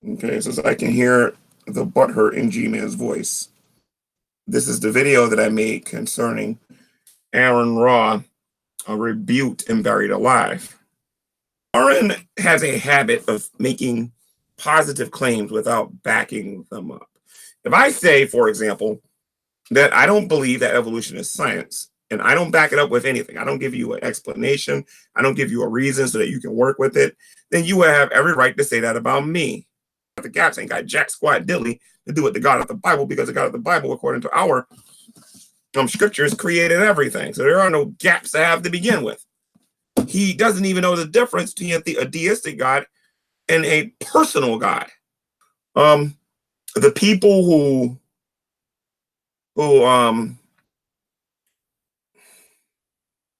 Okay, it says I can hear the butthurt in G-Man's voice. This is the video that I made concerning Aaron Ra, rebuked and buried alive. Aaron has a habit of making positive claims without backing them up. If I say, for example, that I don't believe that evolution is science, and I don't back it up with anything, I don't give you an explanation, I don't give you a reason so that you can work with it, then you would have every right to say that about me. The gaps ain't got jack squat dilly to do with the God of the Bible, because the God of the Bible, according to our scriptures, created everything. So there are no gaps to have to begin with. He doesn't even know the difference between a deistic God and a personal God. The people who are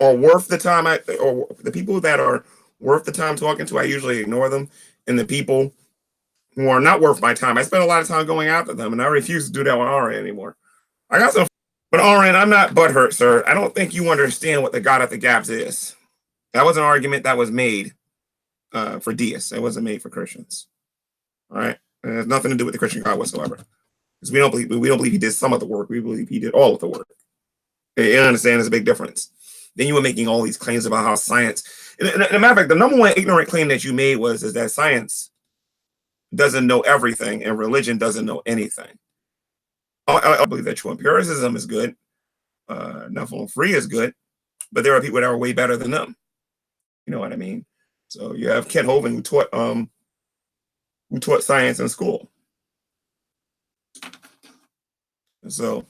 worth the time, or the people that are worth the time talking to, I usually ignore them. And the people who are not worth my time, I spend a lot of time going after them, and I refuse to do that with Arin anymore. I got some, but Arin, I'm not butthurt, sir. I don't think you understand what the God at the gaps is. That was an argument that was made for deists. It wasn't made for Christians. All right, it has nothing to do with the Christian God whatsoever. Because we don't believe he did some of the work. We believe he did all of the work. You understand? There's a big difference. Then you were making all these claims about how science. And a matter of fact, the number one ignorant claim that you made is that science doesn't know everything and religion doesn't know anything. I believe that true empiricism is good. Nephilim free is good, but there are people that are way better than them. You know what I mean? So you have Kent Hovind who taught science in school. So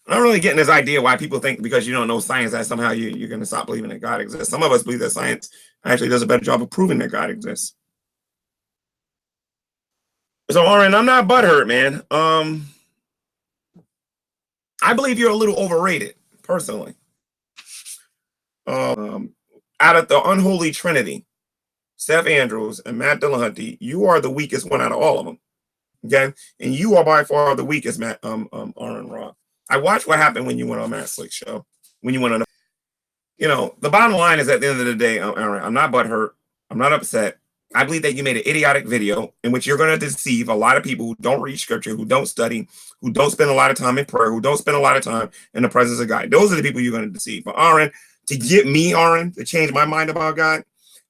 I'm not really getting this idea why people think because you don't know science that somehow you're going to stop believing that God exists. Some of us believe that science actually does a better job of proving that God exists. So, Arin, I'm not butthurt, man. I believe you're a little overrated, personally. Out of the unholy trinity, Seth Andrews and Matt Dillahunty, you are the weakest one out of all of them. Okay, and you are by far the weakest, Matt. Aaron Ra. I watched what happened when you went on Matt Slick's show. When you went on, the bottom line is at the end of the day, Aaron, I'm not butthurt. I'm not upset. I believe that you made an idiotic video in which you're going to deceive a lot of people who don't read scripture, who don't study, who don't spend a lot of time in prayer, who don't spend a lot of time in the presence of God. Those are the people you're going to deceive. But Aaron, to get me, Aaron, to change my mind about God,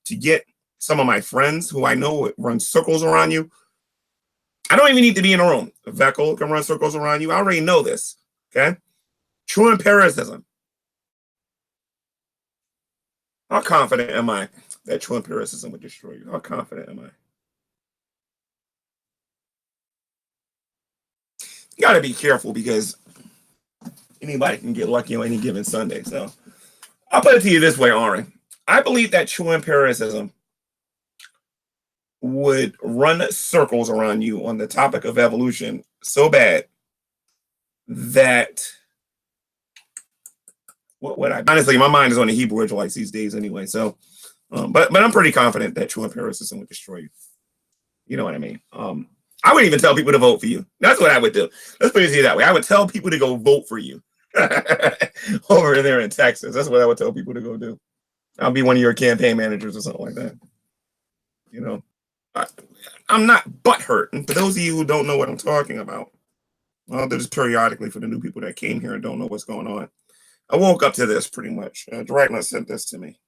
to get some of my friends who I know run circles around you, I don't even need to be in a room. Vekel can run circles around you. I already know this. Okay? True empiricism. How confident am I that true empiricism would destroy you? How confident am I? You got to be careful because anybody can get lucky on any given Sunday. So I'll put it to you this way, Aaron. I believe that true empiricism would run circles around you on the topic of evolution so bad that what would I honestly, my mind is on the Hebrew Israelites these days anyway. So, but I'm pretty confident that true empiricism would destroy you. You know what I mean? I would even tell people to vote for you. That's what I would do. Let's put it to you that way. I would tell people to go vote for you over there in Texas. That's what I would tell people to go do. I'll be one of your campaign managers or something like that. You know, I'm not butthurt. And for those of you who don't know what I'm talking about, well, there's periodically for the new people that came here and don't know what's going on. I woke up to this pretty much. Dragna sent this to me.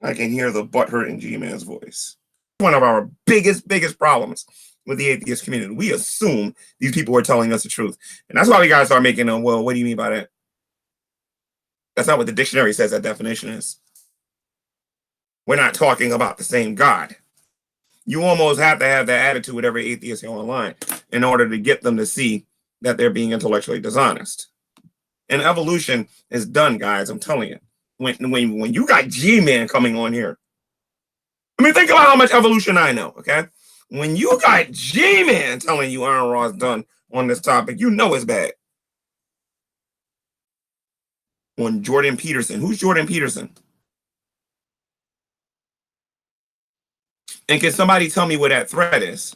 I can hear the butthurt in G-Man's voice. One of our biggest problems with the atheist community. We assume these people are telling us the truth. And that's why we got to start making them, well, what do you mean by that? That's not what the dictionary says that definition is. We're not talking about the same God. You almost have to have that attitude with every atheist here online in order to get them to see that they're being intellectually dishonest. And evolution is done, guys. I'm telling you. When you got G-Man coming on here, I mean, think about how much evolution I know, okay? When you got G-Man telling you Aaron Ra's done on this topic, you know it's bad. On Jordan Peterson. Who's Jordan Peterson? And can somebody tell me what that thread is?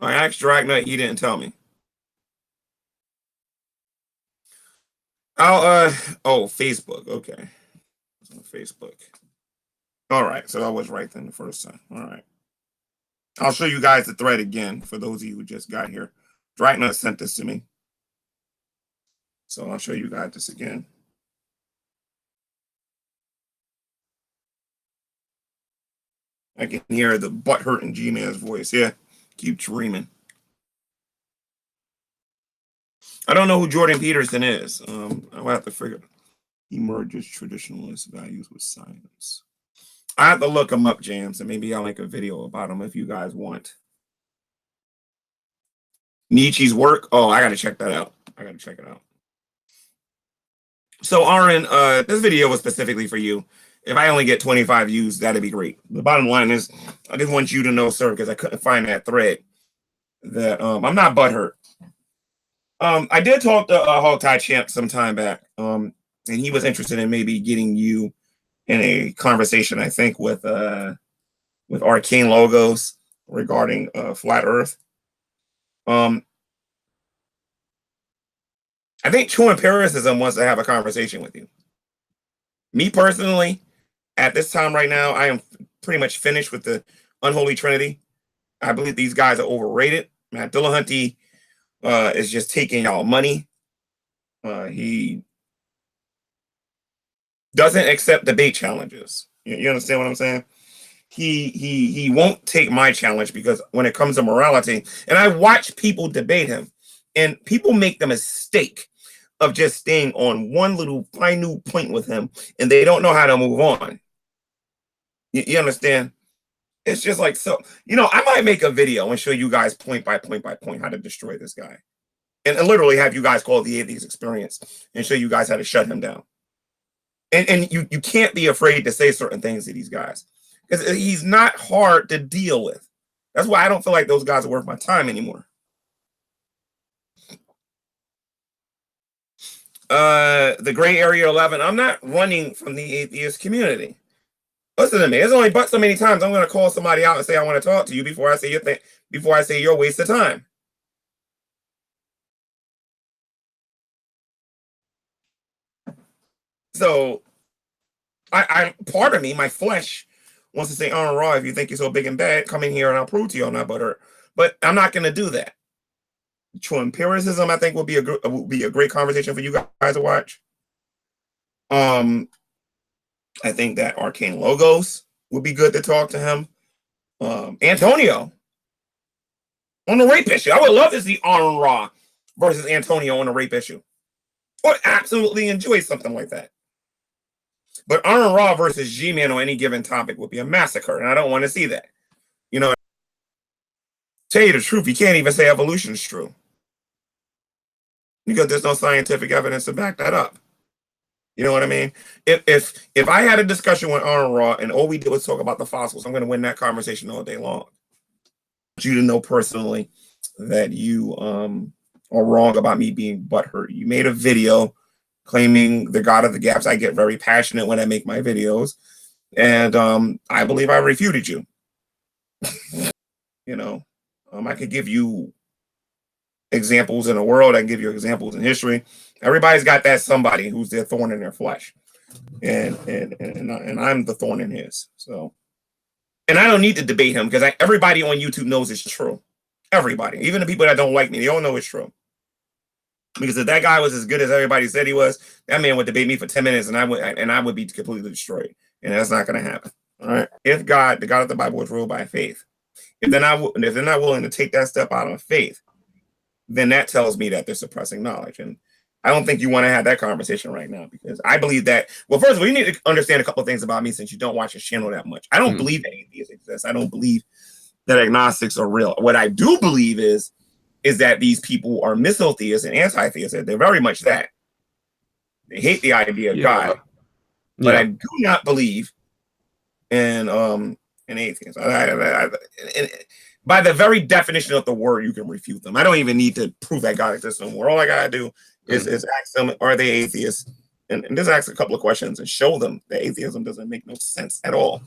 I asked Dragna, he didn't tell me. Oh, Facebook. Okay. It's on Facebook. All right. So I was right then the first time. All right. I'll show you guys the thread again for those of you who just got here. Dragna sent this to me. So I'll show you guys this again. I can hear the butthurt in G-Man's voice. Yeah, keep dreaming. I don't know who Jordan Peterson is. I'll have to figure. He merges traditionalist values with science. I have to look him up, James, and maybe I'll make a video about him if you guys want. Nietzsche's work. Oh, I got to check that out. I got to check it out. So, Aaron, this video was specifically for you. If I only get 25 views, that'd be great. The bottom line is, I just want you to know, sir, because I couldn't find that thread, that I'm not butthurt. I did talk to Hogtie Champ some time back, and he was interested in maybe getting you in a conversation, I think, with Arcane Logos regarding Flat Earth. I think True Empiricism wants to have a conversation with you. Me personally, at this time right now, I am pretty much finished with the Unholy Trinity. I believe these guys are overrated. Matt Dillahunty is just taking y'all money. He doesn't accept debate challenges. You understand what I'm saying? He won't take my challenge because when it comes to morality, and I watch people debate him, and people make the mistake of just staying on one little minute point with him, and they don't know how to move on. You understand? It's just like, so, I might make a video and show you guys point by point by point how to destroy this guy. And literally have you guys call the Atheist Experience and show you guys how to shut him down. And you can't be afraid to say certain things to these guys, because he's not hard to deal with. That's why I don't feel like those guys are worth my time anymore. The Gray Area 11, I'm not running from the atheist community. Listen to me. There's only but so many times I'm going to call somebody out and say I want to talk to you before I say your thing, before I say you're a waste of time. So, I part of me, my flesh, wants to say, "Oh, Raw, if you think you're so big and bad, come in here and I'll prove to you I'm not butthurt." But I'm not going to do that. True Empiricism, I think, will be a great conversation for you guys to watch. I think that Arcane Logos would be good to talk to him. Antonio on the rape issue. I would love to see Aaron Ra versus Antonio on the rape issue. I would absolutely enjoy something like that. But Aaron Ra versus G-Man on any given topic would be a massacre, and I don't want to see that. Tell you the truth, you can't even say evolution is true, because there's no scientific evidence to back that up. You know what I mean? If I had a discussion with Aaron Ra and all we did was talk about the fossils, I'm going to win that conversation all day long. I want you to know personally that you are wrong about me being butthurt. You made a video claiming the God of the Gaps. I get very passionate when I make my videos, and I believe I refuted you. I could give you examples in the world. I can give you examples in history. Everybody's got that somebody who's their thorn in their flesh, and I'm the thorn in his. So, and I don't need to debate him because everybody on YouTube knows it's true. Everybody, even the people that don't like me, they all know it's true. Because if that guy was as good as everybody said he was, that man would debate me for 10 minutes, and I would be completely destroyed. And that's not going to happen. All right. If the God of the Bible is ruled by faith, if they're not willing to take that step out of faith, then that tells me that they're suppressing knowledge. And I don't think you want to have that conversation right now, because I believe that, well, first of all, you need to understand a couple of things about me since you don't watch his channel that much. I don't believe that atheists exist. I don't believe that agnostics are real. What I do believe is that these people are misotheists and anti-theists. They're very much that. They hate the idea of God. But I do not believe in atheists. By the very definition of the word, you can refute them. I don't even need to prove that God exists no more. All I gotta do is ask them, are they atheists? And just ask a couple of questions and show them that atheism doesn't make no sense at all.